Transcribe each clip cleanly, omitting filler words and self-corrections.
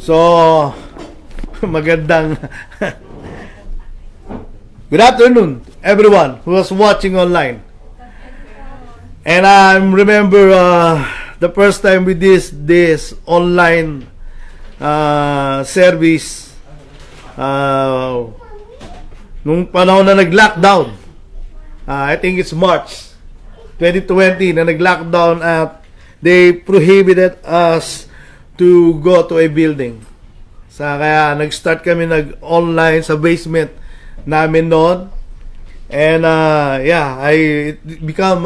So, magandang good afternoon, everyone who was watching online. And I remember the first time we did this online service nung panahon na nag-lockdown. I think it's March 2020 na nag-lockdown at they prohibited us to go to a building. Kaya nag-start kami nag-online sa basement namin noon. And it become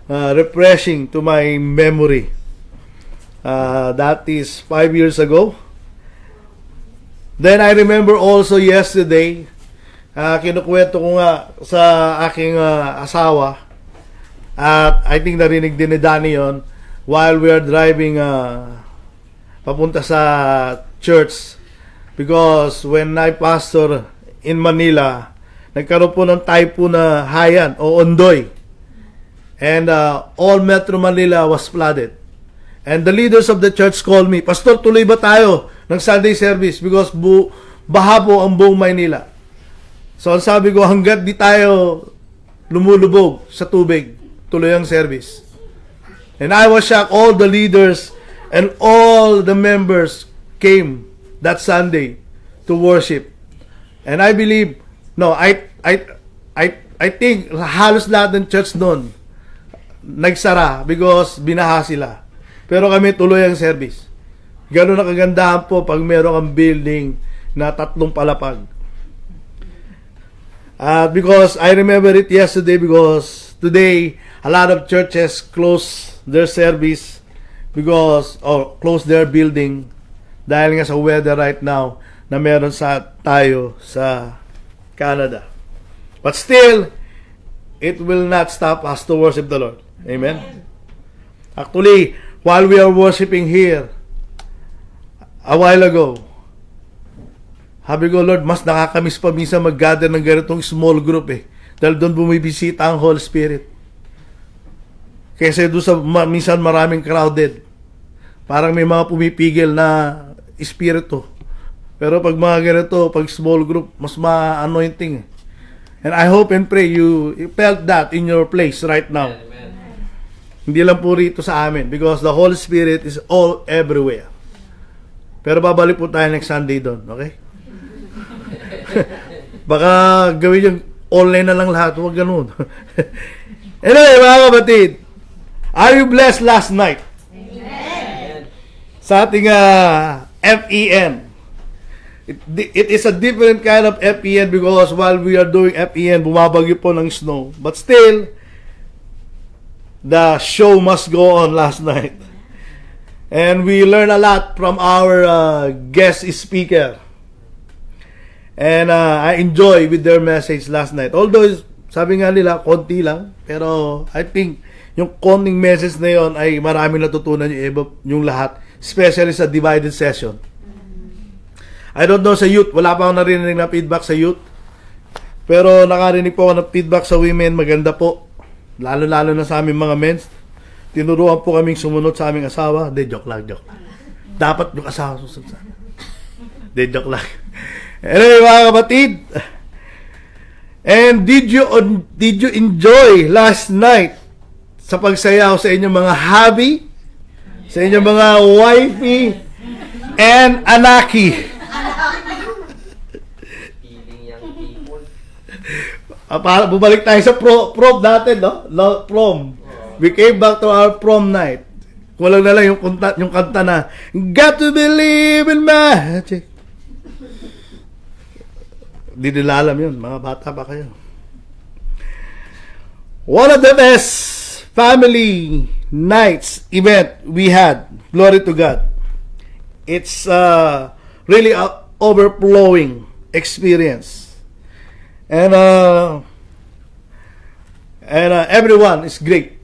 refreshing to my memory. That is 5 years ago. Then I remember also yesterday, kinukwento ko nga sa aking asawa, at I think narinig din ni Danny yun, while we are driving papunta sa church, because when I pastor in Manila, nagkaroon po ng typhoon na Haiyan o Ondoy, and all Metro Manila was flooded. And the leaders of the church called me, "Pastor, tuloy ba tayo ng Sunday service because baha po ang buong Maynila?" So ang sabi ko, hanggat di tayo lumulubog sa tubig, tuloy ang service. And I was shocked. All the leaders and all the members came that Sunday to worship. And I believe, I think halos lahat ng church noon nagsara because binaha sila. Pero kami tuloy ang service. Gano'n na kagandahan po pag meron kang building na 3 palapag. Because I remember it yesterday, because today a lot of churches close their service close their building dahil nga sa weather right now na meron tayo sa Canada. But still, it will not stop us to worship the Lord. Amen? Actually, while we are worshiping here, a while ago, sabi ko, Lord, mas nakakamiss pa minsan mag-gather ng ganitong small group dahil doon bumibisita ang Holy Spirit. Kaysa doon sa minsan maraming crowded. Parang may mga pumipigil na espiritu. Pero pag mga ganito, pag small group, mas ma-anointing. And I hope and pray you felt that in your place right now. Amen. Hindi lang po rito sa amin, because the Holy Spirit is all everywhere. Pero babalik po tayo next Sunday doon, okay? Baka gawin yung online na lang lahat, huwag ganun. Anyway, mga kapatid, are you blessed last night? Amen. Sa ating FEN. It is a different kind of FEN because while we are doing FEN, bumabagyo po ng snow. But still, the show must go on last night. And we learn a lot from our guest speaker. And I enjoy with their message last night. Although, sabi nga nila, konti lang. Pero I think yung konting message na yon ay maraming natutunan yung lahat. Especially sa divided session. I don't know sa youth. Wala pa akong narinig na feedback sa youth. Pero nakarinig po ako ng feedback sa women. Maganda po. Lalo-lalo na sa aming mga men. Tinuruan po kaming sumunod sa aming asawa. Joke lang. Dapat yung asawa susunod sa amin. Joke lang. Anyway, mga kapatid. And did you enjoy last night sa pagsayaw sa inyong mga hubby, sa inyong mga wifey, and anaki? Bumalik tayo sa prom natin, no? Prom. We came back to our prom night. Kulang na lang yung kanta na, "Got to believe in magic." Di nila alam yun. Mga bata pa kayo. One of the best family nights event we had. Glory to God. It's really a overflowing experience. And everyone is great.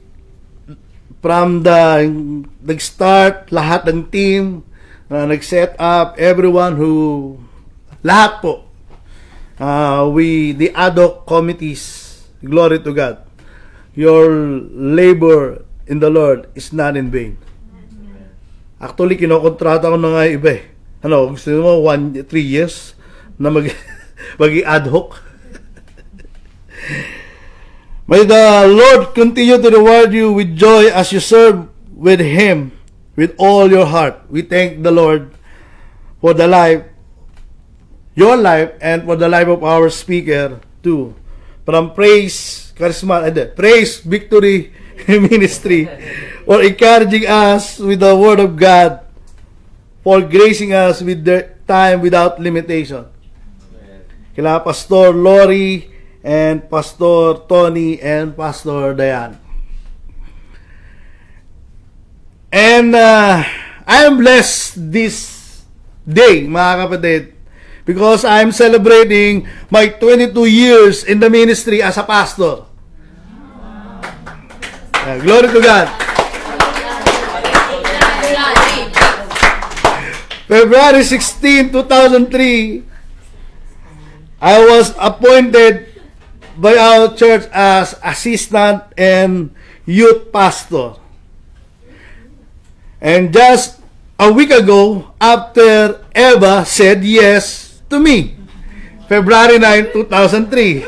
From nag-start, lahat ng team, nag-set up, everyone lahat po. The ad hoc committees, glory to God. Your labor in the Lord is not in vain. Actually, kinokontrata ko na nga iba Ano, gusto mo 3 years na maging ad hoc? May the Lord continue to reward you with joy as you serve with Him with all your heart. We thank the Lord for the life, your life, and for the life of our speaker too. From Praise Victory Ministry for encouraging us with the Word of God, for gracing us with their time without limitation. Kila Pastor Lori and Pastor Tony and Pastor Dayan. And I am blessed this day, mga kapatid, because I am celebrating my 22 years in the ministry as a pastor. Glory to God. February 16, 2003, I was appointed by our church as assistant and youth pastor. And just a week ago, after Eva said yes to me, February 9, 2003.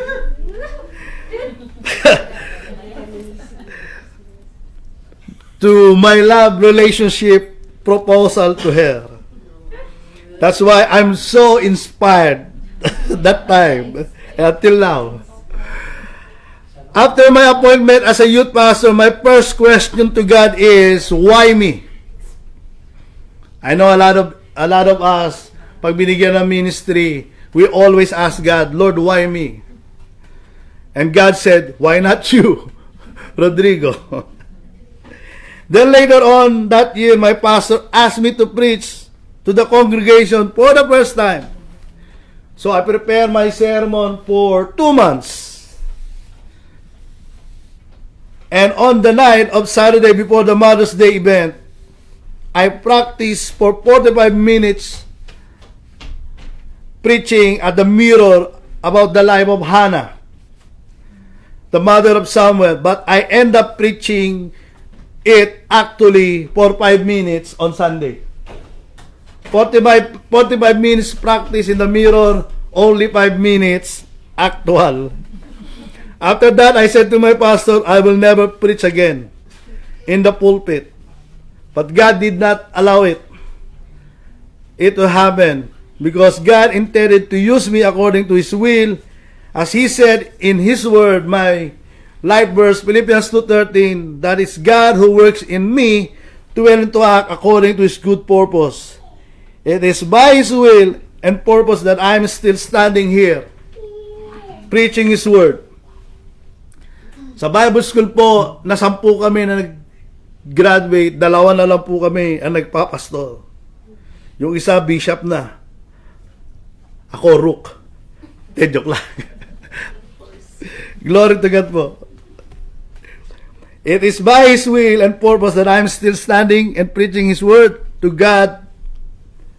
To my love relationship proposal to her. That's why I'm so inspired that time until now. After my appointment as a youth pastor, my first question to God is, why me? I know a lot of us, pag binigyan ng ministry, we always ask God, Lord, why me? And God said, why not you, Rodrigo? Then later on that year, my pastor asked me to preach to the congregation for the first time. So I prepared my sermon for 2 months. And on the night of Saturday before the Mother's Day event, I practiced for 45 minutes preaching at the mirror about the life of Hannah, the mother of Samuel. But I end up preaching it actually for 5 minutes on Sunday. 45 minutes practice in the mirror, only 5 minutes actual. After that, I said to my pastor, I will never preach again in the pulpit. But God did not allow it to happen, because God intended to use me according to His will, as He said in His word, my life verse, Philippians 2:13, that is God who works in me to will and to act according to His good purpose. It is by His will and purpose that I am still standing here, preaching His word. Sa Bible school po, na 10 kami na nag-graduate, 2 na lang po kami ang nagpapastor. Yung isa, bishop na. Ako, rook. Joke lang. Glory to God po. It is by His will and purpose that I am still standing and preaching His word. To God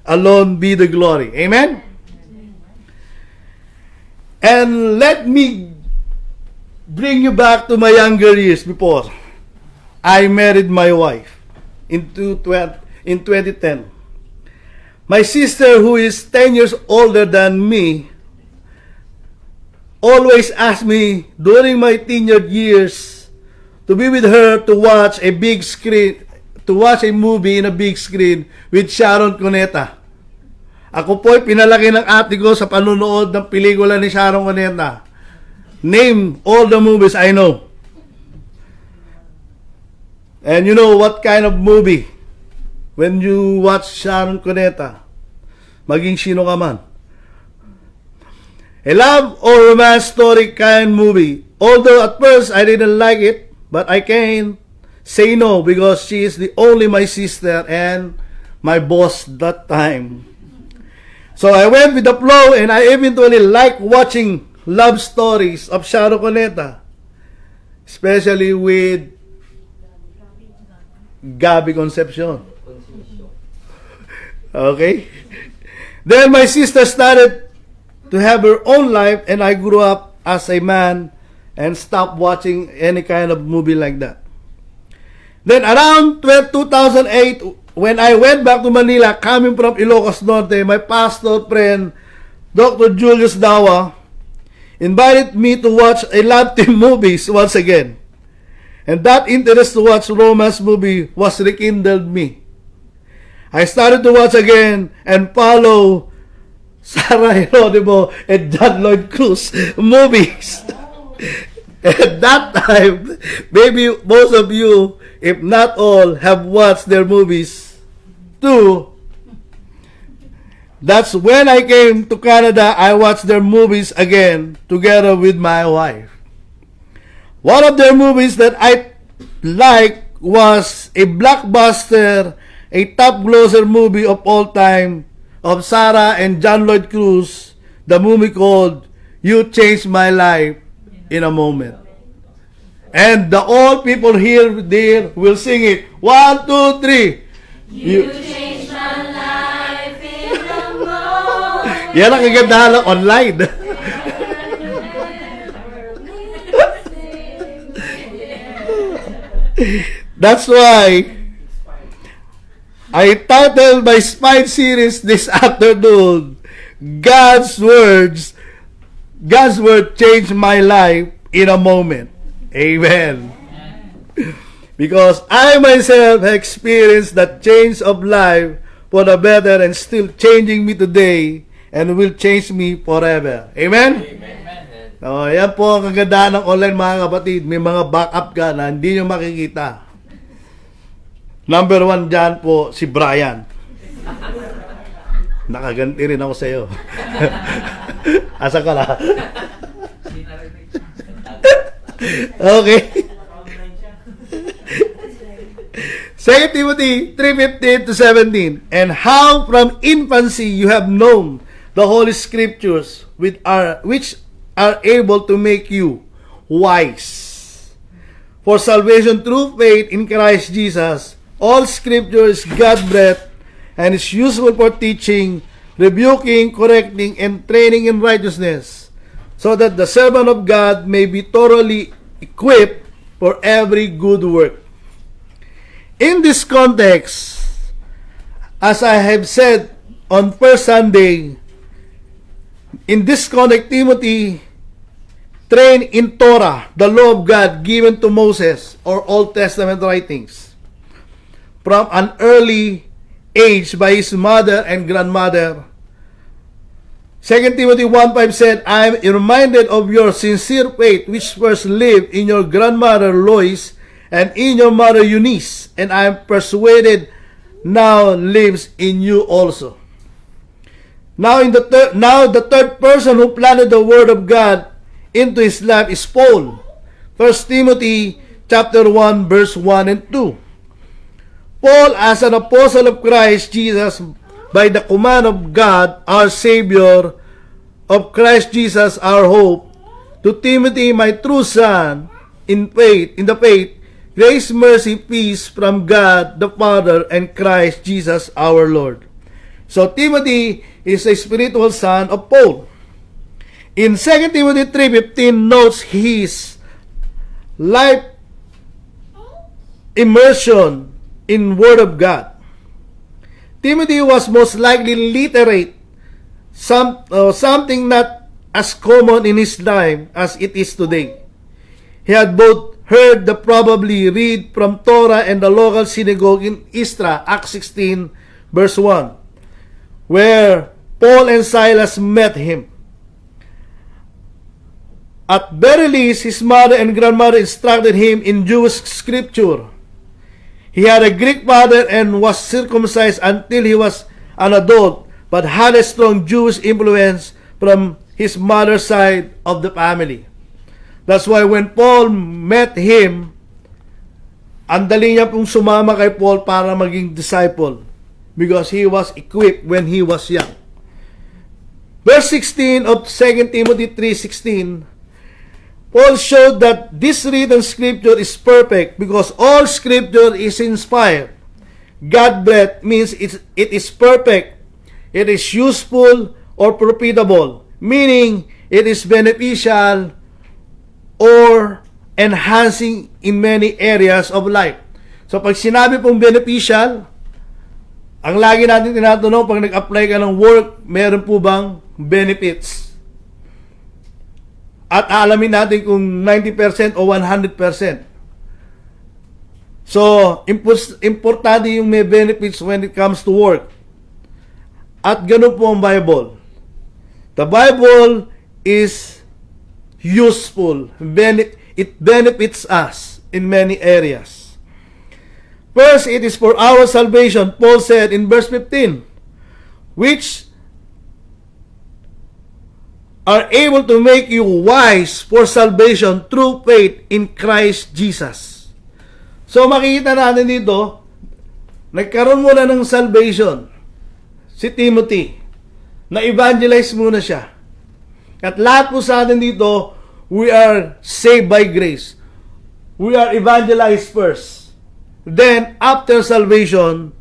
alone be the glory. Amen? And let me bring you back to my younger years before I married my wife in 2010. My sister, who is 10 years older than me, always asked me during my teenage years to be with her to watch a movie in a big screen with Sharon Cuneta. Ako po'y pinalaki ng ate ko sa panunood ng pelikula ni Sharon Cuneta. Name all the movies I know. And you know what kind of movie? When you watch Sharon Cuneta, maging sino ka man. A love or romance story kind movie. Although at first I didn't like it, but I can't say no because she is the only my sister and my boss that time. So I went with the flow, and I eventually liked watching love stories of Sharon Cuneta, especially with Gabby Concepcion. Okay? Then my sister started to have her own life, and I grew up as a man and stopped watching any kind of movie like that. Then around 2008, when I went back to Manila, coming from Ilocos Norte, my pastor friend, Dr. Julius Dawa, invited me to watch a love team movies once again. And that interest to watch romance movie was rekindled me. I started to watch again and follow Sarah Geronimo and John Lloyd Cruz movies. At that time, maybe most of you, if not all, have watched their movies too. That's when I came to Canada, I watched their movies again together with my wife. One of their movies that I liked was a blockbuster, a top grosser movie of all time of Sarah and John Lloyd Cruz, the movie called You Changed My Life in a Moment. And the all people here there will sing it. 1, 2, 3. You changed my life in a moment. Yan ang kagandahan ng online. That's why I titled my spine series this afternoon, God's Word changed my life in a moment. Amen. Because I myself have experienced that change of life for the better and still changing me today and will change me forever. Amen? So, yan po ang kagandahan ng online, mga kapatid. May mga backup ka na hindi nyo makikita. Number 1 dyan po, si Brian. Nakaganti rin ako sa iyo. Asa ka na? Okay. 2 Timothy 3:15 to 17. And how from infancy you have known the Holy Scriptures which are able to make you wise for salvation through faith in Christ Jesus. All Scripture is God-breathed and is useful for teaching, rebuking, correcting, and training in righteousness, so that the servant of God may be thoroughly equipped for every good work. In this context, as I have said on first Sunday, in this context, Timothy trained in Torah, the law of God given to Moses, or Old Testament writings, from an early age by his mother and grandmother. 2 Timothy 1:5 said, I am reminded of your sincere faith which first lived in your grandmother Lois and in your mother Eunice, and I am persuaded now lives in you also. Now the third person who planted the word of God into his life is Paul. 1 Timothy chapter 1 verse 1 and 2. Paul, as an apostle of Christ Jesus, by the command of God, our Savior, of Christ Jesus, our hope, to Timothy, my true son, in the faith, grace, mercy, peace from God the Father and Christ Jesus our Lord. So Timothy is a spiritual son of Paul. In 2 Timothy 3:15 notes his life immersion in Word of God. Timothy was most likely literate, something not as common in his time as it is today. He had both heard the probably read from Torah and the local synagogue in Istra, Acts 16, verse 1, where Paul and Silas met him. At very least, his mother and grandmother instructed him in Jewish scripture. He had a Greek father and was circumcised until he was an adult, but had a strong Jewish influence from his mother's side of the family. That's why when Paul met him, ang dali niya pong sumama kay Paul para maging disciple, because he was equipped when he was young. Verse 16 of 2 Timothy 3:16, Paul showed that this written scripture is perfect because all scripture is inspired. God-breathed means it is perfect, it is useful or profitable, meaning it is beneficial or enhancing in many areas of life. So pag sinabi pong beneficial, Ang lagi natin tinatanong pag nag-apply ka ng work, meron po bang benefits? At alamin natin kung 90% o 100%. So, importante yung may benefits when it comes to work. At ganun po ang Bible. The Bible is useful. It benefits us in many areas. First, it is for our salvation. Paul said in verse 15, which are able to make you wise for salvation through faith in Christ Jesus. So makikita natin dito, nagkaroon muna ng salvation si Timothy. Na-evangelize muna siya. At lahat po sa atin dito, we are saved by grace. We are evangelized first. Then, after salvation,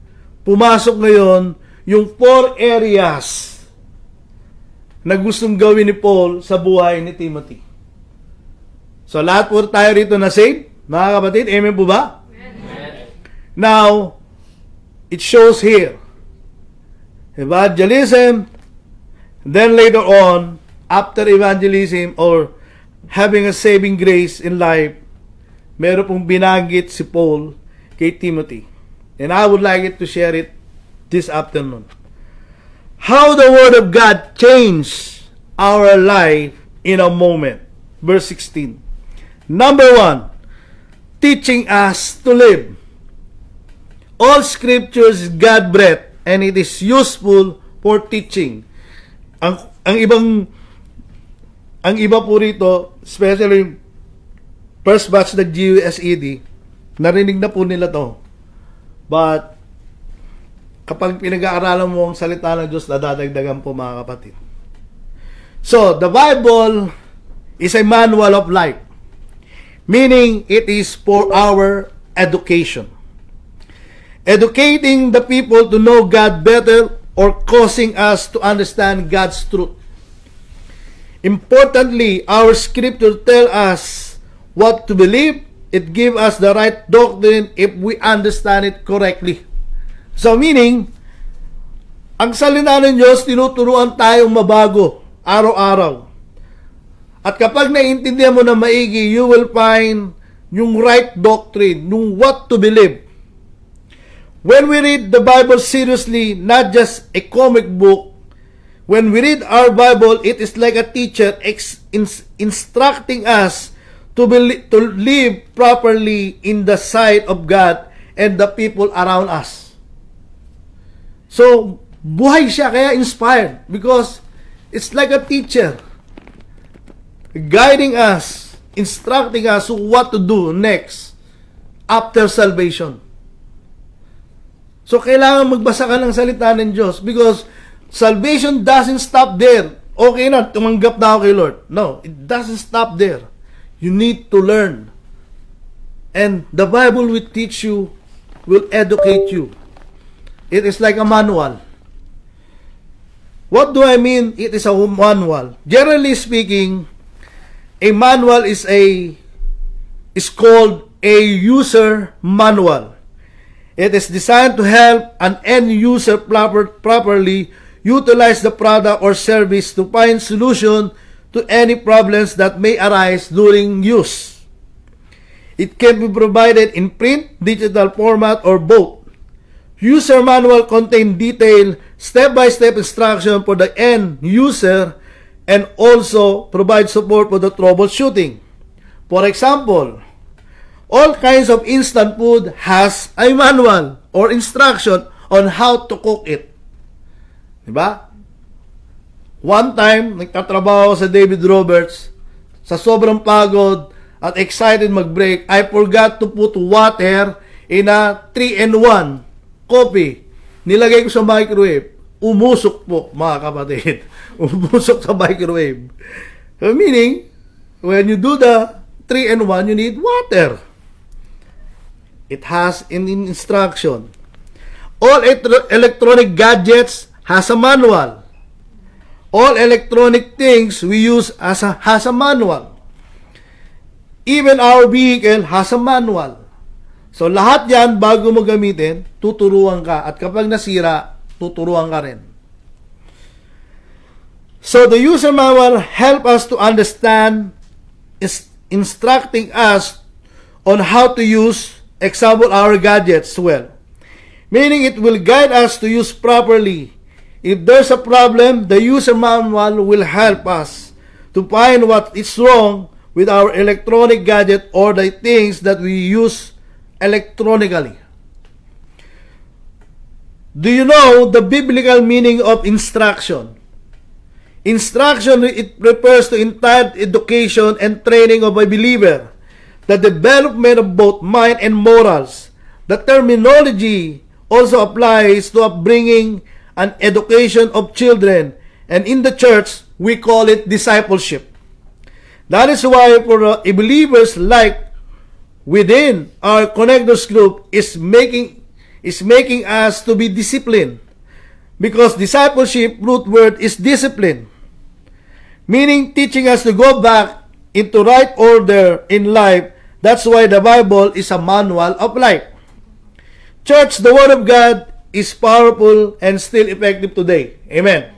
pumasok ngayon yung 4 areas na gustong gawin ni Paul sa buhay ni Timothy. So, lahat po tayo rito na saved, mga kapatid. Amen po ba? Amen. Now, it shows here. Evangelism, then later on, after evangelism or having a saving grace in life, meron pong binanggit si Paul kay Timothy. And I would like it to share it this afternoon. How the Word of God changed our life in a moment. Verse 16. Number 1, teaching us to live. All scriptures is God-breathed and it is useful for teaching. Ang iba po rito, especially first batch ng GUSED, narinig na po nila to. But kapag pinag-aaralan mo ang salita ng Diyos, nadadagdagan po, mga kapatid. So, the Bible is a manual of life. Meaning, it is for our education. Educating the people to know God better or causing us to understand God's truth. Importantly, our scripture tell us what to believe. It give us the right doctrine if we understand it correctly. So meaning, ang salita ng Diyos, tinuturuan tayong mabago araw-araw. At kapag naiintindihan mo na maigi, you will find yung right doctrine, yung what to believe. When we read the Bible seriously, not just a comic book, when we read our Bible, it is like a teacher instructing us to live properly in the sight of God and the people around us. So, buhay siya, kaya inspired, because it's like a teacher guiding us, instructing us what to do next after salvation. So, kailangan magbasa ka ng salita ng Diyos because salvation doesn't stop there. Okay na, tumanggap na ako kay Lord. No, it doesn't stop there. You need to learn. And the Bible will teach you, will educate you. It is like a manual. What do I mean it is a manual? Generally speaking, a manual is called a user manual. It is designed to help an end user properly utilize the product or service to find solution to any problems that may arise during use. It can be provided in print, digital format, or both. User manual contain detailed step-by-step instruction for the end user and also provide support for the troubleshooting. For example, all kinds of instant food has a manual or instruction on how to cook it. Diba? One time, nagtatrabaho ako sa David Roberts, sa sobrang pagod at excited mag-break, I forgot to put water in a 3-in-1 coffee. Nilagay ko sa microwave. Umusok po, mga kapatid. Umusok sa microwave. So, meaning, when you do the 3-in-1, you need water. It has an instruction. All electronic gadgets has a manual. All electronic things we use has a manual. Even our vehicle has a manual. So, lahat yan, bago mo gamitin, tuturuan ka. At kapag nasira, tuturuan ka rin. So, the user manual help us to understand, is instructing us on how to use, example, our gadgets well. Meaning, it will guide us to use properly. If there's a problem, the user manual will help us to find what is wrong with our electronic gadget or the things that we use electronically. Do you know the biblical meaning of instruction? Instruction, it refers to entire education and training of a believer, the development of both mind and morals. The terminology also applies to upbringing and education of children, and in the church, we call it discipleship. That is why for believers like within our connectors group is making us to be disciplined, because discipleship root word is discipline, meaning teaching us to go back into right order in life. That's why the Bible is a manual of life. Church, the Word of God is powerful and still effective today. Amen.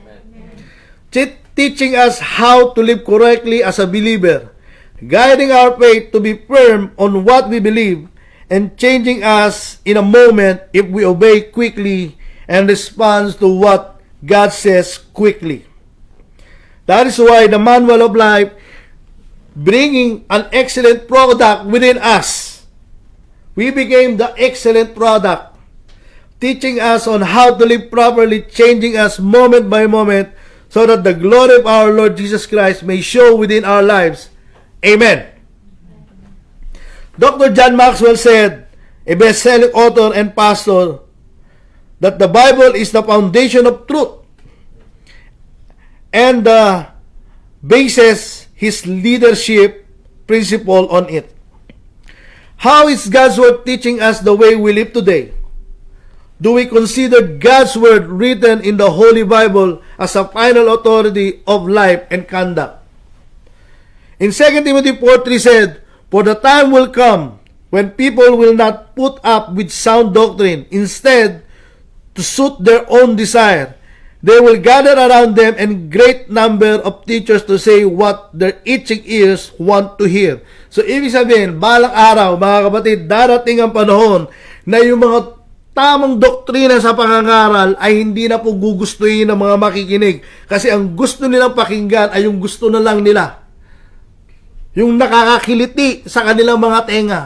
Teaching us how to live correctly as a believer, guiding our faith to be firm on what we believe, and changing us in a moment if we obey quickly and respond to what God says quickly. That is why the manual of life, bringing an excellent product within us. We became the excellent product, teaching us on how to live properly, changing us moment by moment, so that the glory of our Lord Jesus Christ may show within our lives. Amen. Dr. John Maxwell said, a best-selling author and pastor, that the Bible is the foundation of truth and bases his leadership principle on it. How is God's Word teaching us the way we live today? Do we consider God's Word written in the Holy Bible as a final authority of life and conduct? In 2 Timothy 4:3 said, "For the time will come when people will not put up with sound doctrine. Instead, to suit their own desire, they will gather around them in great number of teachers to say what their itching ears want to hear." So, ibig sabihin, balang araw, mga kapatid, darating ang panahon na yung mga tamang doktrina sa pangangaral ay hindi na po gugustuhin ng mga makikinig. Kasi ang gusto nilang pakinggan ay yung gusto na lang nila. Yung nakakakiliti sa kanilang mga tenga.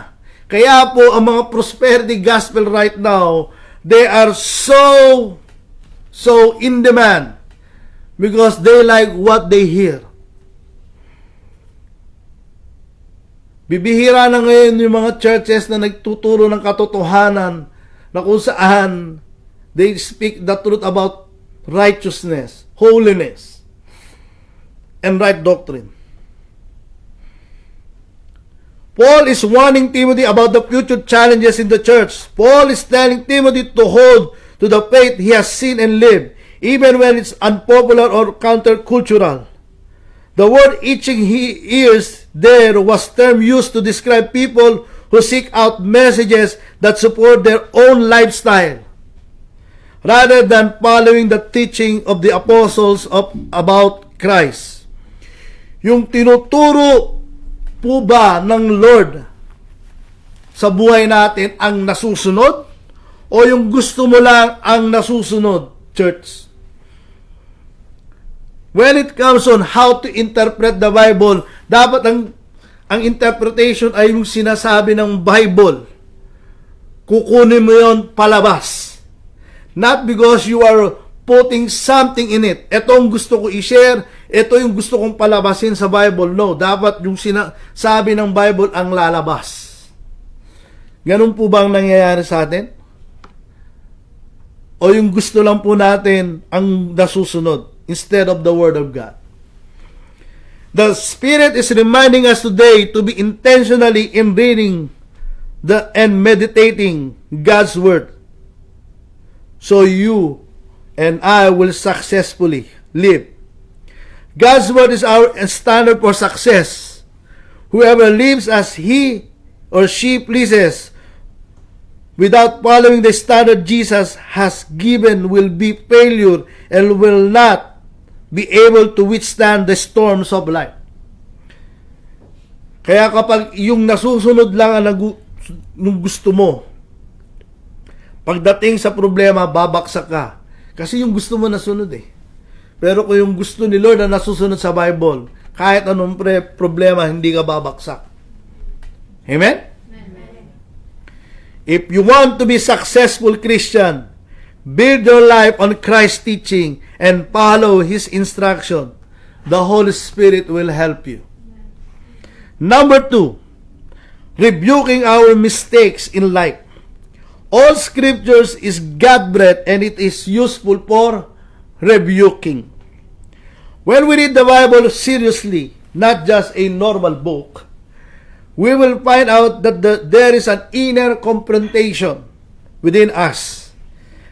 Kaya po, ang mga prosperity gospel right now, they are so in demand because they like what they hear. Bibihira na ngayon yung mga churches na nagtuturo ng katotohanan na kung saan they speak the truth about righteousness, holiness, and right doctrine. Paul is warning Timothy about the future challenges in the church. Paul is telling Timothy to hold to the faith he has seen and lived, even when it's unpopular or countercultural. The word itching ears there was term used to describe people who seek out messages that support their own lifestyle, rather than following the teaching of the apostles about Christ. Yung tinuturo po ba ng Lord sa buhay natin ang nasusunod? O yung gusto mo lang ang nasusunod, church? When it comes on how to interpret the Bible, dapat ang interpretation ay yung sinasabi ng Bible. Kukunin mo yon palabas. Not because you are putting something in it. Ito ang gusto ko i-share, ito yung gusto kong palabasin sa Bible. No, dapat yung sinasabi ng Bible ang lalabas. Ganun po ba ang nangyayari sa atin? O yung gusto lang po natin ang nasusunod instead of the Word of God? The Spirit is reminding us today to be intentionally in reading and meditating God's Word, so you and I will successfully live. God's Word is our standard for success. Whoever lives as he or she pleases without following the standard Jesus has given will be failure and will not be able to withstand the storms of life. Kaya kapag yung nasusunod lang ang nung gusto mo, pagdating sa problema, babaksak ka. Kasi yung gusto mo nasunod eh. Pero kung yung gusto ni Lord na nasusunod sa Bible, kahit anong problema, hindi ka babaksak. Amen? If you want to be successful Christian, build your life on Christ's teaching and follow His instruction. The Holy Spirit will help you. Number 2, rebuking our mistakes in life. All scriptures is God-breathed and it is useful for rebuking. When we read the Bible seriously, not just a normal book, we will find out that there is an inner confrontation within us.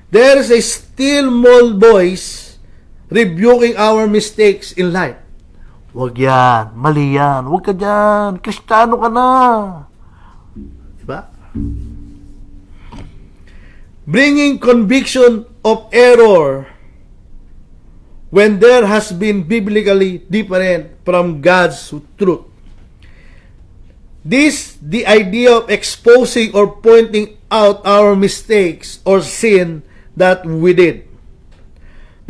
There is a still small voice rebuking our mistakes in life. Huwag yan, mali yan, huwag ka dyan, Kristiyano ka na. Diba? Bringing conviction of error when there has been biblically different from God's truth. The idea of exposing or pointing out our mistakes or sin that we did.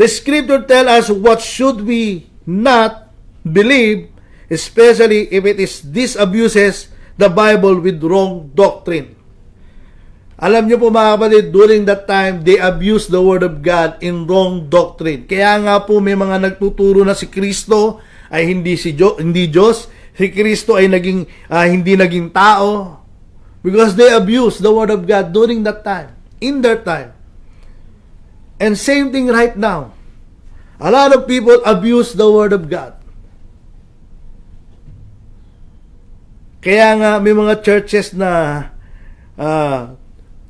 The scripture tells us what should we not believe, especially if it is disabuses the Bible with wrong doctrine. Alam niyo po mga kapatid, during that time, they abused the Word of God in wrong doctrine. Kaya nga po may mga nagtuturo na si Kristo ay hindi Diyos, si Kristo ay hindi naging tao, because they abused the Word of God during that time, in their time. And same thing right now. A lot of people abuse the Word of God. Kaya nga may mga churches na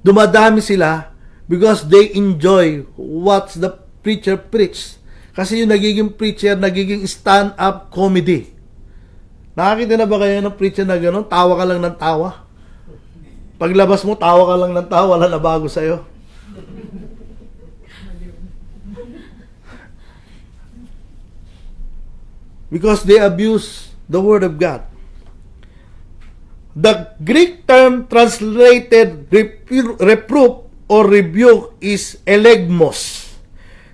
dumadami sila because they enjoy what the preacher preach. Kasi yung nagiging preacher, nagiging stand-up comedy. Nakakita na ba kayo ng preacher na gano'n? Tawa ka lang ng tawa. Paglabas mo, tawa ka lang ng tawa, wala na bago sa'yo. Because they abuse the Word of God. The Greek term translated reproof or rebuke is elegmos,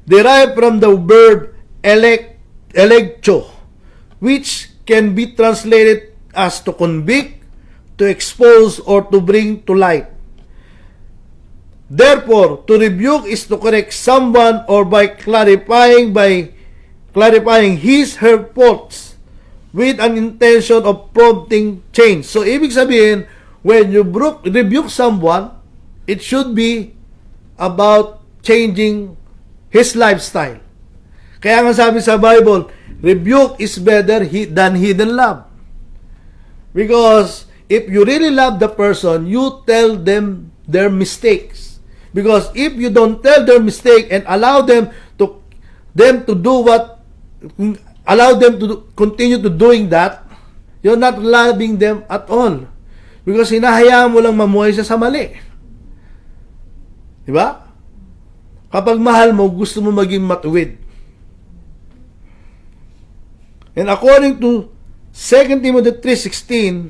derived from the verb elegcho, which can be translated as to convict, to expose, or to bring to light. Therefore, to rebuke is to correct someone or by clarifying his her faults with an intention of prompting change. So, ibig sabihin, when you rebuke someone, it should be about changing his lifestyle. Kaya nga sabi sa Bible, rebuke is better than hidden love. Because if you really love the person, you tell them their mistakes. Because if you don't tell their mistake and allow them to continue to doing that, you're not loving them at all. Because hinahayaan mo lang mamuhay siya sa mali. Diba? Kapag mahal mo, gusto mo maging matuwid. And according to 2 Timothy 3:16,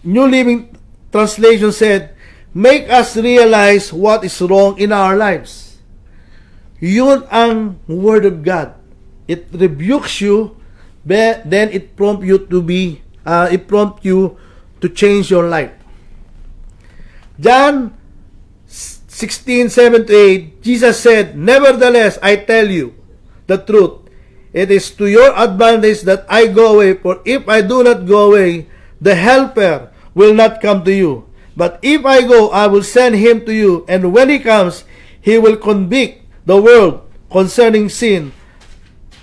New Living Translation said, make us realize what is wrong in our lives. Yun ang Word of God. It rebukes you, then it prompts you to change your life. John 16:7-8, Jesus said, nevertheless, I tell you the truth. It is to your advantage that I go away, for if I do not go away, the Helper will not come to you. But if I go, I will send him to you, and when he comes, he will convict the world concerning sin,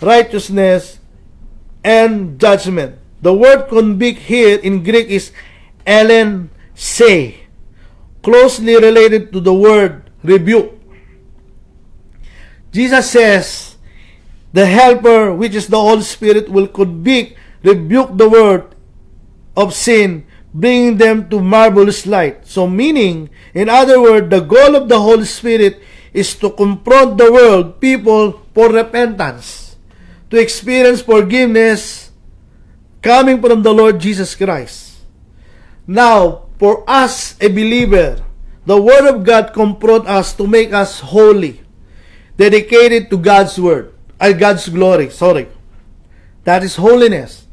righteousness, and judgment. The word convict here in Greek is elense, closely related to the word rebuke. Jesus says, the Helper, which is the Holy Spirit, will convict, rebuke the world of sin bringing them to marvelous light. So meaning, in other words, the goal of the Holy Spirit is to confront the world, people, for repentance, to experience forgiveness coming from the Lord Jesus Christ. Now, for us, a believer, the Word of God confront us to make us holy, dedicated to God's Word, God's glory, That is holiness,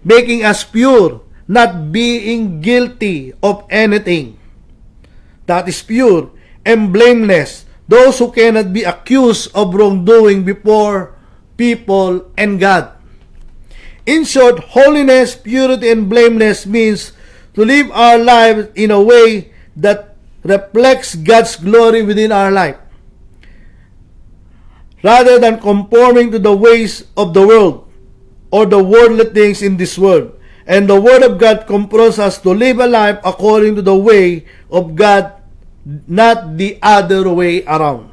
making us pure, not being guilty of anything. That is pure and blameless, those who cannot be accused of wrongdoing before people and God. In short, holiness, purity, and blameless means to live our lives in a way that reflects God's glory within our life, rather than conforming to the ways of the world or the worldly things in this world. And the Word of God confronts us to live a life according to the way of God, not the other way around.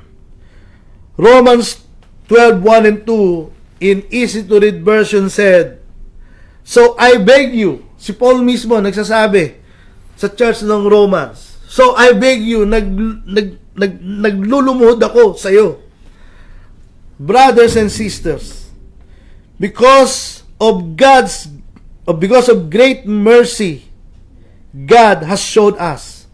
Romans 12:1 and 2 in easy-to-read version said, "So I beg you," si Paul mismo nagsasabi sa church ng Romans, "So I beg you," naglulumuhod ako sa iyo, brothers and sisters, because of great mercy God has showed us,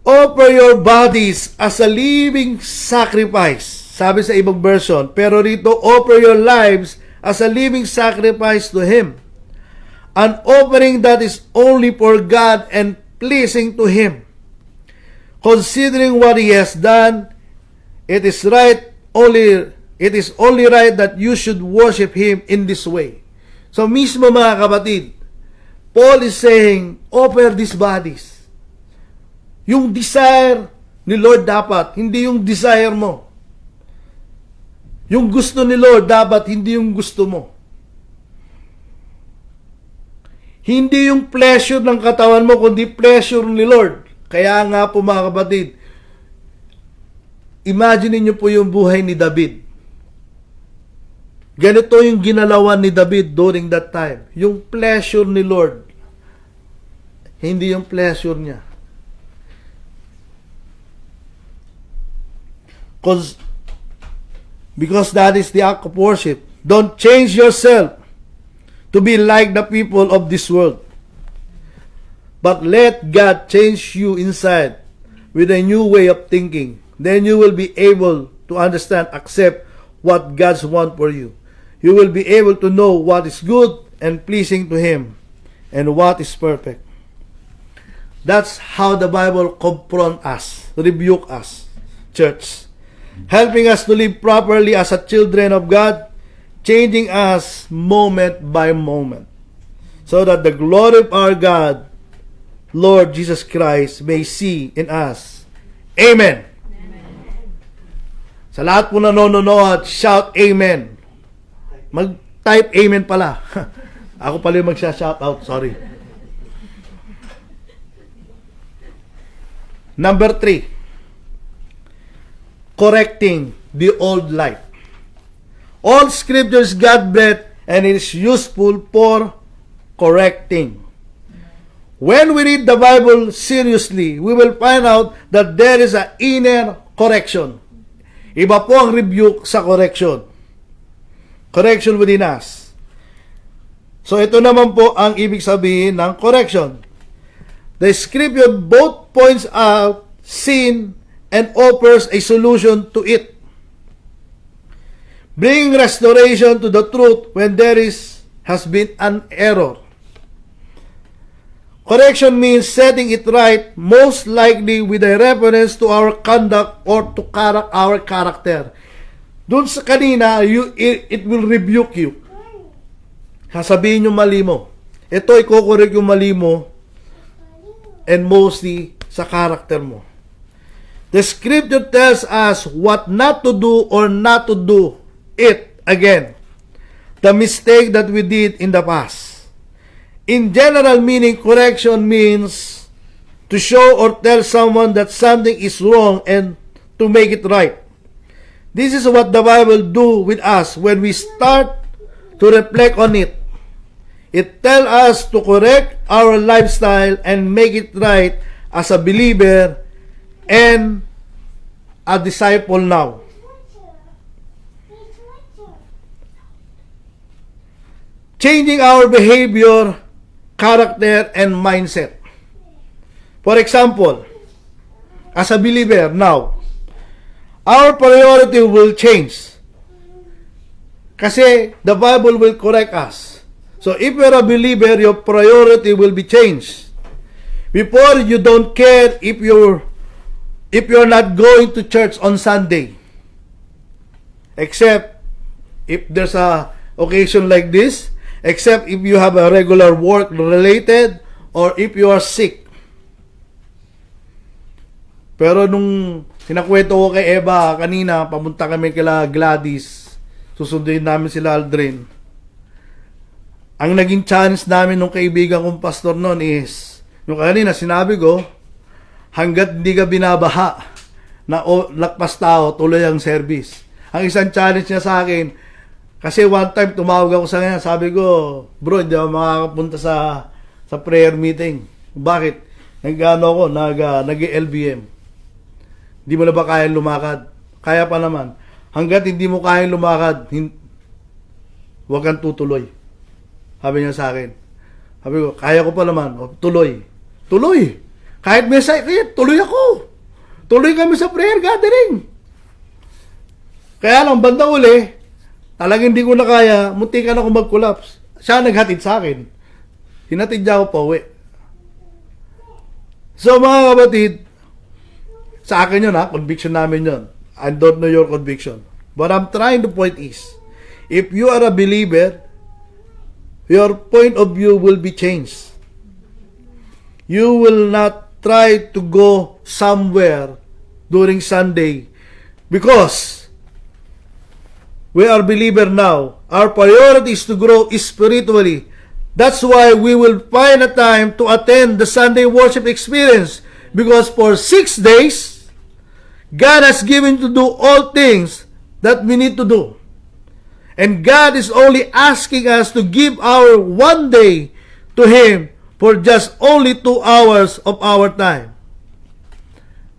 offer your bodies as a living sacrifice. Sabi sa ibang version, pero rito, offer your lives as a living sacrifice to Him, an offering that is only for God and pleasing to Him. Considering what He has done, it is only right that you should worship Him in this way. So mismo mga kapatid, Paul is saying, offer these bodies. Yung desire ni Lord dapat, hindi yung desire mo. Yung gusto ni Lord dapat, hindi yung gusto mo. Hindi yung pleasure ng katawan mo, kundi pleasure ni Lord. Kaya nga po mga kapatid, imagine niyo po yung buhay ni David. Ganito yung ginalawan ni David during that time. Yung pleasure ni Lord, hindi yung pleasure niya. Because that is the act of worship. Don't change yourself to be like the people of this world, but let God change you inside with a new way of thinking. Then you will be able to understand, accept what God's want for you. You will be able to know what is good and pleasing to Him and what is perfect. That's how the Bible confront us, rebuke us, church, helping us to live properly as a children of God, changing us moment by moment, so that the glory of our God, Lord Jesus Christ, may see in us. Amen. Sa lahat po nanonood, shout Amen. Mag-type Amen pala. Ako pala yung magsha-shout out, sorry. Number 3, correcting the old life. All scriptures God-breathed and it is useful for correcting. When we read the Bible seriously, we will find out that there is an inner correction. Iba po ang rebuke sa correction. Correction within us. So ito naman po ang ibig sabihin ng correction. The scripture both points out sin and offers a solution to it, bringing restoration to the truth when there has been an error. Correction means setting it right, most likely with a reference to our conduct or to our character. Doon sa kanina, it will rebuke you. Sasabihin yung mali mo. Ito, i-correct yung mali mo, and mostly sa character mo. The scripture tells us what not to do or not to do it again. The mistake that we did in the past. In general meaning, correction means to show or tell someone that something is wrong and to make it right. This is what the Bible do with us when we start to reflect on it. It tells us to correct our lifestyle and make it right as a believer and a disciple now. Changing our behavior, character, and mindset. For example, as a believer now, our priority will change. Kasi the Bible will correct us. So if you're a believer, your priority will be changed. Before, you don't care if you're not going to church on Sunday. Except if there's a occasion like this, except if you have a regular work related or if you are sick. Pero nung sinakwento ko kay Eva kanina, pamunta kami kila Gladys, susunduin namin sila Aldrin. Ang naging challenge namin nung kaibigan kong pastor noon is, yung kanina sinabi ko, hanggat hindi ka binabaha na lakpas tao, tuloy ang service. Ang isang challenge niya sa akin, kasi one time tumawag ako sa kanya, sabi ko, bro, hindi ako makakapunta sa prayer meeting. Bakit? Nag-ano ako, nag-LBM. Hindi mo na ba kaya lumakad? Kaya pa naman. Hanggat hindi mo kaya lumakad, huwag kang tutuloy. Sabi niya sa akin. Sabi ko, kaya ko pa naman. O, tuloy. Tuloy. Kahit may sakit, tuloy ako. Tuloy kami sa prayer gathering. Kaya lang, bandang uli, talagang hindi ko na kaya, muntikan ako mag-collapse. Siya naghatid sa akin. Hinatid niya ako pa uwi. So mga kapatid, sa akin yun conviction namin yun. I don't know your conviction. But I'm trying to point is, if you are a believer, your point of view will be changed. You will not try to go somewhere during Sunday because we are believer now. Our priority is to grow spiritually. That's why we will find a time to attend the Sunday worship experience. Because for 6 days, God has given to do all things that we need to do. And God is only asking us to give our one day to Him for just only 2 hours of our time.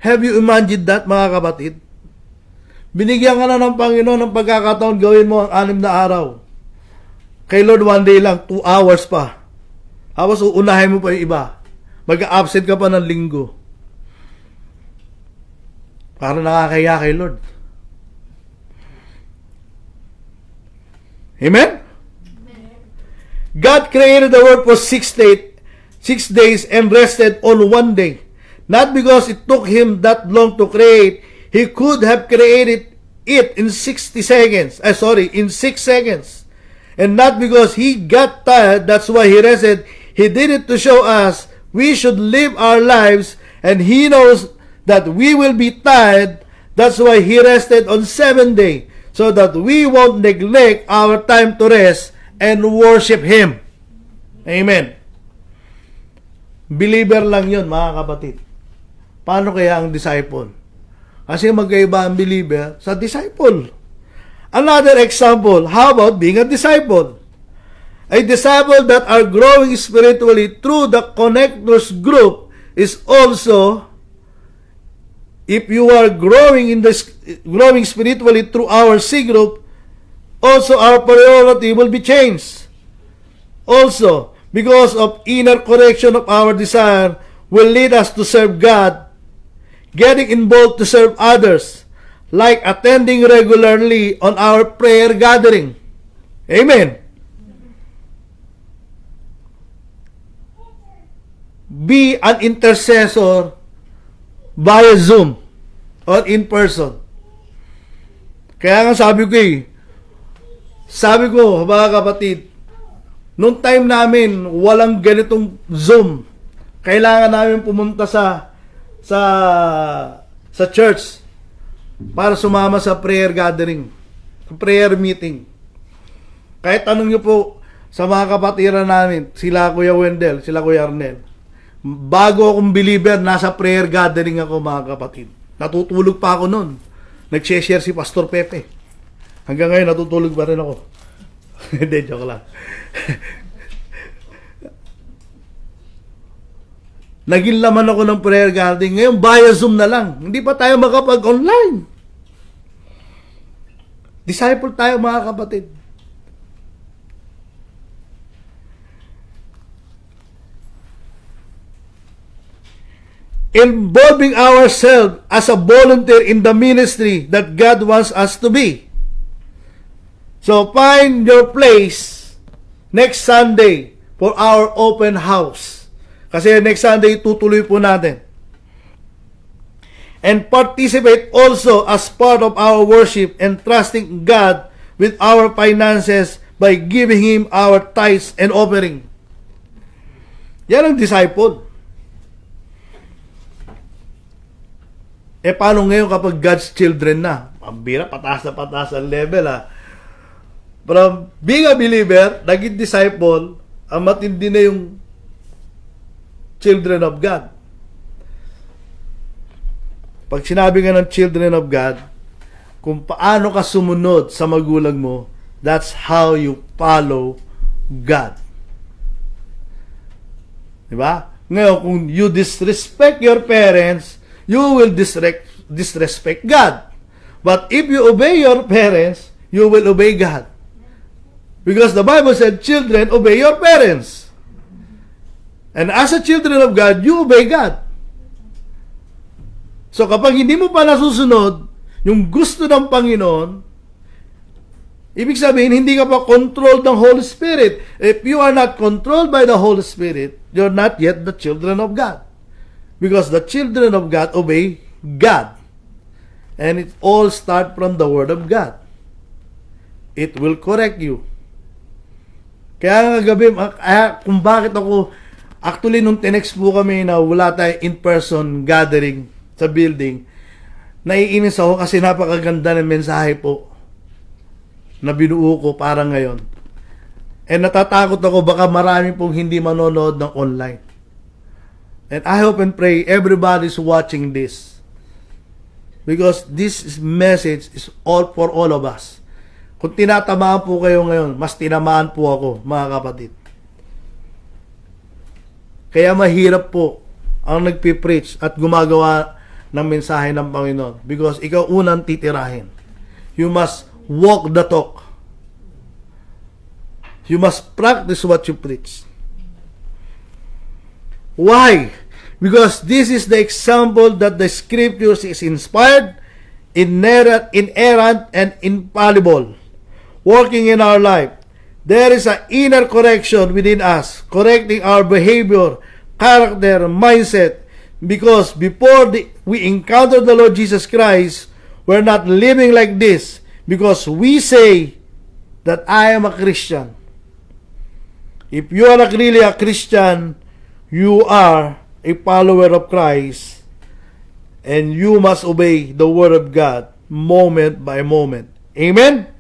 Have you imagined that, mga kapatid? Binigyan ka na ng Panginoon ng pagkakataon, gawin mo ang 6 na araw. Kay Lord, 1 day lang, 2 hours pa. Tapos uunahin mo pa yung iba. Mag-absent ka pa ng linggo. Para nakakaya kay Lord. Amen? God created the world for 6 days and rested on 1 day. Not because it took Him that long to create. He could have created it in 60 seconds. In 6 seconds. And not because He got tired, that's why He rested. He did it to show us we should live our lives, and He knows that we will be tired. That's why He rested on 7th day, so that we won't neglect our time to rest and worship Him. Amen. Believer lang yun, mga kapatid. Paano kaya ang disciple? Kasi magkaiba ang believer sa disciple. Another example, how about being a disciple? A disciple that are growing spiritually through the Connectors group is also, if you are growing spiritually through our C group, also our priority will be changed. Also, because of inner correction of our desire will lead us to serve God, getting involved to serve others, like attending regularly on our prayer gathering. Amen. Be an intercessor via Zoom or in person. Kaya nga sabi ko, mga kapatid, nung time namin, walang ganitong Zoom. Kailangan namin pumunta sa church para sumama sa prayer gathering, prayer meeting. Kahit tanong nyo po sa mga kapatiran namin, sila Kuya Wendell, sila Kuya Arnel, bago akong believer, nasa prayer gathering ako, mga kapatid. Natutulog pa ako noon. Nag-share si Pastor Pepe. Hanggang ngayon, natutulog pa rin ako. Hindi, joke lang. Naging laman ako ng prayer garden. Ngayon, via Zoom na lang. Hindi pa tayo makapag-online. Disciple tayo, mga kapatid. Involving ourselves as a volunteer in the ministry that God wants us to be. So, find your place next Sunday for our open house. Kasi next Sunday, tutuloy po natin. And participate also as part of our worship and trusting God with our finances by giving Him our tithes and offering. Yan ang disciple. Paano ngayon kapag God's children na? Pambira, pataas ang level From being a believer, naging disciple, ang matindi na yung children of God. Pag sinabi nga ng children of God, kung paano ka sumunod sa magulang mo, that's how you follow God. Diba? Ngayon, kung you disrespect your parents, you will disrespect God. But if you obey your parents, you will obey God. Because the Bible said, children, obey your parents. And as a children of God, you obey God. So kapag hindi mo pa nasusunod yung gusto ng Panginoon, ibig sabihin, hindi ka pa controlled ng Holy Spirit. If you are not controlled by the Holy Spirit, you're not yet the children of God. Because the children of God obey God. And it all starts from the Word of God. It will correct you. Kaya nga gabi, kung bakit ako, actually nung tinext po kami na wala tayo in-person gathering sa building, naiinis ako kasi napakaganda ng mensahe po na binuo ko para ngayon. And natatakot ako baka marami pong hindi manonood ng online. And I hope and pray everybody's watching this. Because this message is all for all of us. Kung tinatamaan po kayo ngayon, mas tinamaan po ako, mga kapatid. Kaya mahirap po ang nagpipreach at gumagawa ng mensahe ng Panginoon. Because ikaw unang titirahin. You must walk the talk. You must practice what you preach. Why? Because this is the example that the Scriptures is inspired, inerrant, and infallible. Working in our life, there is an inner correction within us, correcting our behavior, character, mindset. Because before we encounter the Lord Jesus Christ, we're not living like this. Because we say that I am a Christian. If you are not really a Christian, you are a follower of Christ, and you must obey the Word of God moment by moment. Amen? Amen.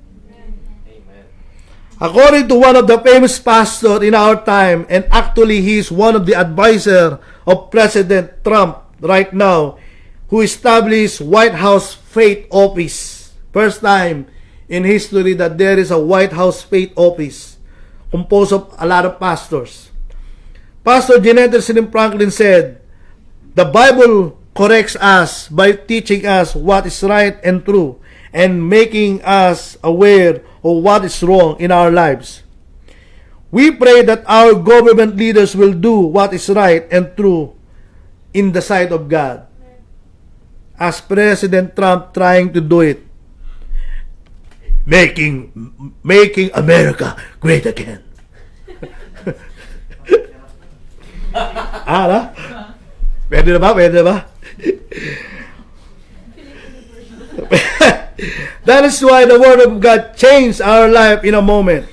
According to one of the famous pastors in our time, and actually he is one of the advisor of President Trump right now, who established White House Faith Office. First time in history that there is a White House Faith Office composed of a lot of pastors. Pastor Jennerson Franklin said, the Bible corrects us by teaching us what is right and true and making us aware of what is wrong in our lives. We pray that our government leaders will do what is right and true in the sight of God, as President Trump trying to do it. Making America great again. Pwede na ba? That is why the Word of God changed our life in a moment.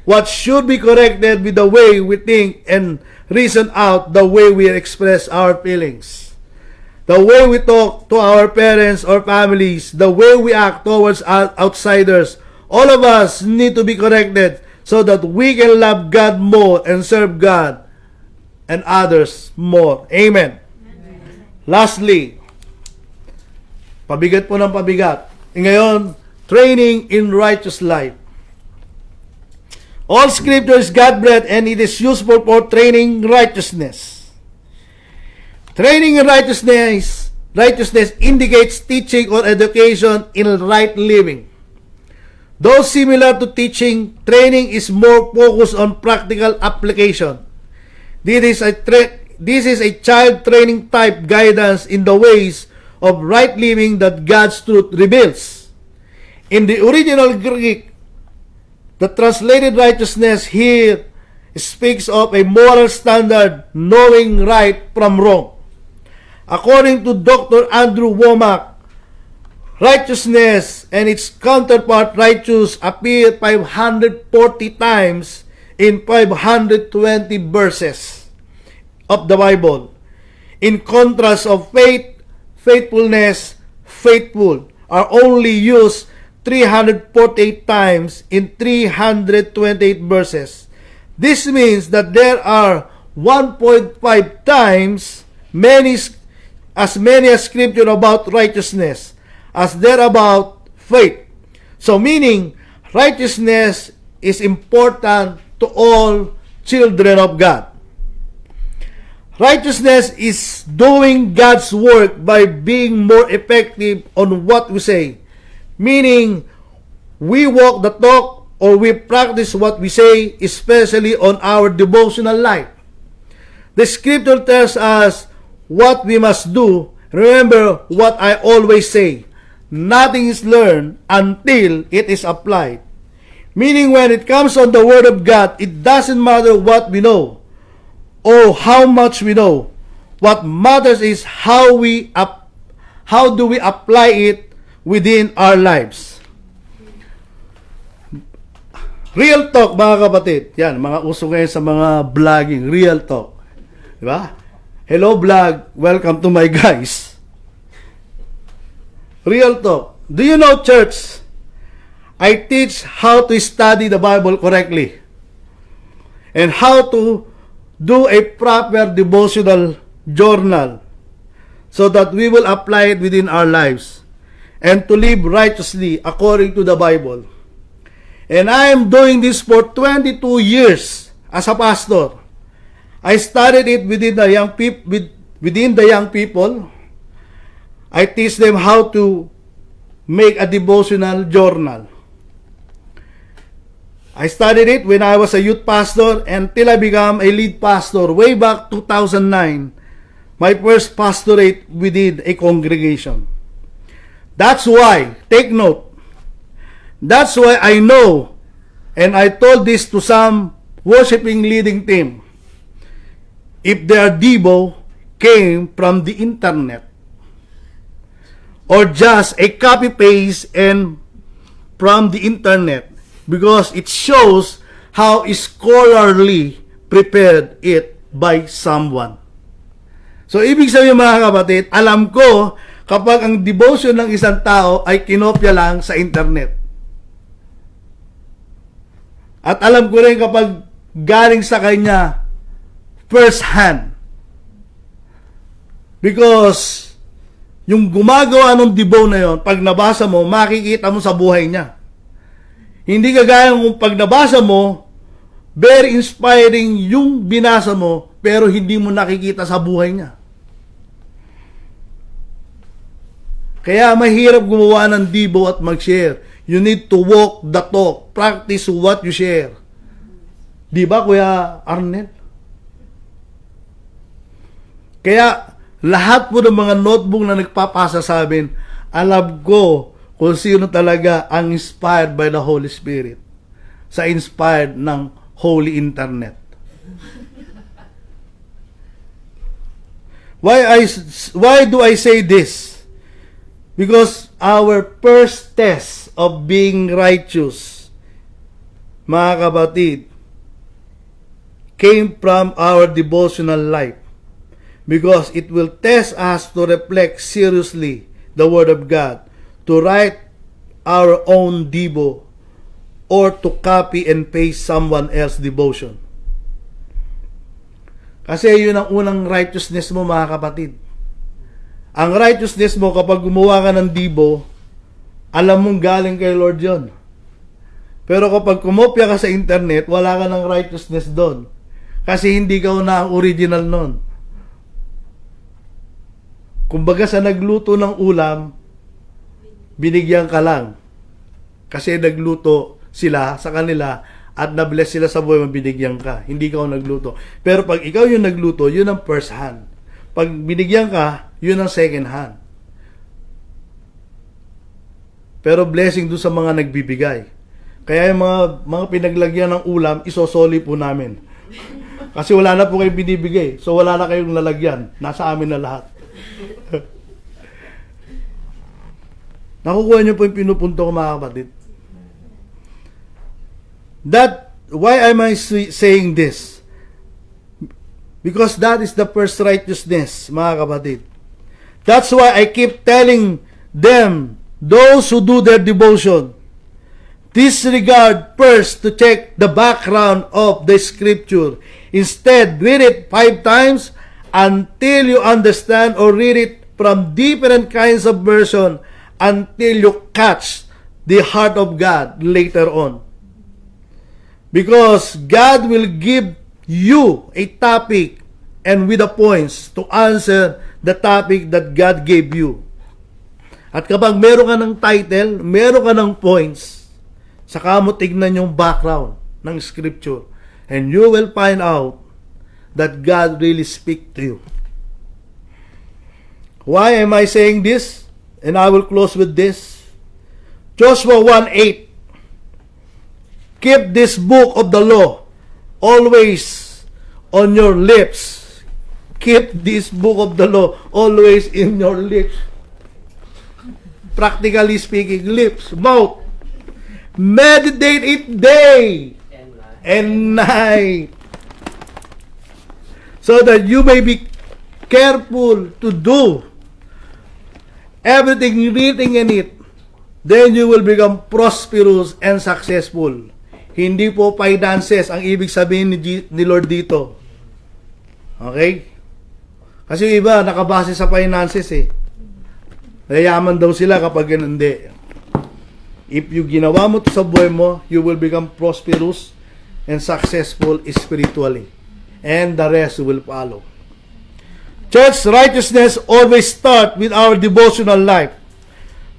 What should be corrected with the way we think and reason out the way we express our feelings. The way we talk to our parents or families, the way we act towards outsiders, all of us need to be corrected so that we can love God more and serve God and others more. Amen. Lastly, pabigat po ng pabigat. Ngayon, training in righteous life. All Scripture is God-breathed and it is useful for training righteousness. Training in righteousness indicates teaching or education in right living. Though similar to teaching, training is more focused on practical application. This is a child training type guidance in the ways of right living that God's truth reveals. In the original Greek, the translated righteousness here speaks of a moral standard, knowing right from wrong. According to Dr. Andrew Womack, righteousness and its counterpart righteous appear 540 times in 520 verses of the Bible. In contrast of faith, faithfulness, faithful are only used 348 times in 328 verses. This means that there are 1.5 times as many scripture about righteousness as there about faith. So meaning, righteousness is important to all children of God. Righteousness is doing God's work by being more effective on what we say. Meaning, we walk the talk or we practice what we say, especially on our devotional life. The scripture tells us what we must do. Remember what I always say. Nothing is learned until it is applied. Meaning when it comes on the Word of God, it doesn't matter what we know or how much we know. What matters is how do we apply it within our lives. Real talk, mga kapatid. Yan, mga uso ngayon sa mga vlogging. Real talk. Diba? Hello vlog, welcome to my guys. Real talk. Do you know, church, I teach how to study the Bible correctly and how to do a proper devotional journal so that we will apply it within our lives and to live righteously according to the Bible. And I am doing this for 22 years as a pastor. I studied it within the young people. I teach them how to make a devotional journal. I studied it when I was a youth pastor until I became a lead pastor way back 2009. My first pastorate within a congregation. That's why, take note, that's why I know, and I told this to some worshiping leading team, if their Devo came from the internet or just a copy paste and from the internet, because it shows how scholarly prepared it by someone. So ibig sabihin, mga kapatid, alam ko kapag ang devotion ng isang tao ay kinopya lang sa internet. At alam ko rin kapag galing sa kanya first hand. Because yung gumagawa ng devo na yon, pag nabasa mo, makikita mo sa buhay niya. Hindi kagaya kung pag nabasa mo, very inspiring yung binasa mo, pero hindi mo nakikita sa buhay niya. Kaya mahirap gumawa ng devo at mag-share. You need to walk the talk. Practice what you share. Di ba, Kuya Arnel? Kaya, lahat po ng mga notebook na nagpapasa sa amin, alam ko kung sino talaga ang inspired by the Holy Spirit sa inspired ng Holy Internet. Why do I say this? Because our first test of being righteous, mga kapatid, came from our devotional life. Because it will test us to reflect seriously the Word of God, to write our own devo, or to copy and paste someone else's devotion. Kasi yun ang unang righteousness mo, mga kapatid. Ang righteousness mo kapag gumawa ka ng devo, alam mong galing kay Lord yon. Pero kapag kumopya ka sa internet, wala ka ng righteousness doon. Kasi hindi ka na ang original nun. Kumbaga sa nagluto ng ulam, binigyan ka lang. Kasi nagluto sila sa kanila at na-bless sila sa buhay mo, binigyan ka. Hindi ka nagluto. Pero pag ikaw yung nagluto, yun ang first hand. Pag binigyan ka, yun ang second hand. Pero blessing doon sa mga nagbibigay. Kaya yung mga pinaglagyan ng ulam, isosoli po namin. Kasi wala na po kayong binibigay. So wala na kayong lalagyan. Nasa amin na lahat. Nakukuha niyo po yung pinupunto ko, mga kapatid. Why am I saying this? Because that is the first righteousness, mga kapatid. That's why I keep telling them, those who do their devotion, disregard first to check the background of the scripture. Instead, read it 5 times until you understand, or read it from different kinds of version until you catch the heart of God later on. Because God will give you a topic and with the points to answer the topic that God gave you. At kapag meron ka ng title, meron ka ng points, saka mo tignan yung background ng scripture, and you will find out that God really speak to you. Why am I saying this? And I will close with this. Joshua 1:8. Keep this book of the law always on your lips. Keep this book of the law always in your lips. Practically speaking, lips, mouth. Meditate it day and night, so that you may be careful to do everything written in it. Then you will become prosperous and successful. Hindi po finances ang ibig sabihin ni Lord dito. Okay? Kasi yung iba, nakabase sa finances eh. Yayaman daw sila kapag hindi. If you ginawa mo to sa buhay mo, you will become prosperous and successful spiritually. And the rest will follow. Church righteousness always start with our devotional life.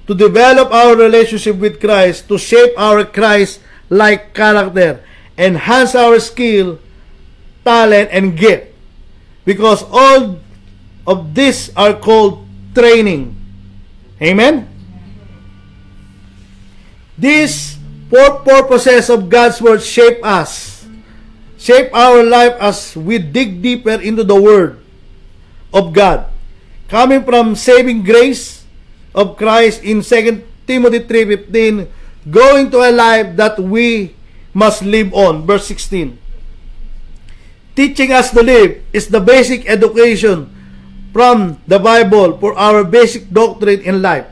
To develop our relationship with Christ, to shape our Christ-like character, enhance our skill, talent, and gift. Because all of these are called training. Amen? These 4 purposes of God's Word shape us. Shape our life as we dig deeper into the Word of God. Coming from saving grace of Christ in 2 Timothy 3:15, going to a life that we must live on. Verse 16. Teaching us to live is the basic education from the Bible for our basic doctrine in life.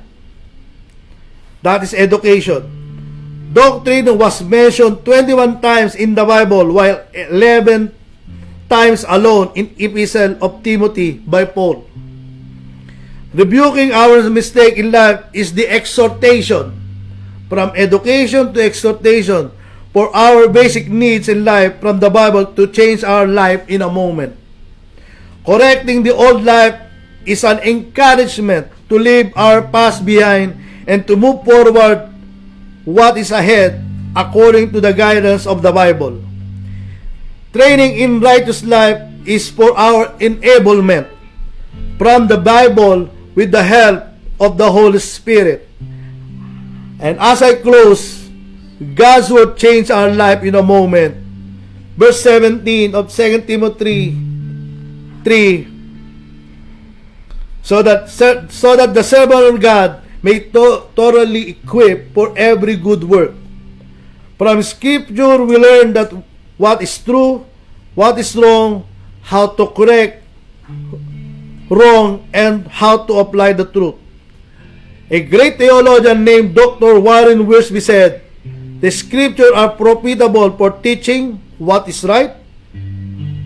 That is education. Doctrine was mentioned 21 times in the Bible, while 11 times alone in Epistle of Timothy by Paul. Rebuking our mistake in life is the exhortation, from education to exhortation, for our basic needs in life from the Bible to change our life in a moment. Correcting the old life is an encouragement to leave our past behind and to move forward what is ahead according to the guidance of the Bible. Training in righteous life is for our enablement from the Bible with the help of the Holy Spirit. And as I close, God's Word changed our life in a moment. Verse 17 of 2 Timothy 3, so that the servant of God may thoroughly equip for every good work. From Scripture we learn that what is true, what is wrong, how to correct wrong, and how to apply the truth. A great theologian named Dr. Warren Wiersbe said, the Scriptures are profitable for teaching what is right,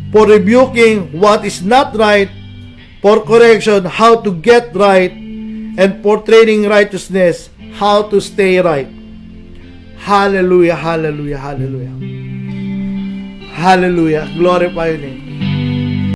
for rebuking what is not right, for correction, how to get right, and for training righteousness, how to stay right. Hallelujah, hallelujah, hallelujah. Hallelujah. Glorify your name.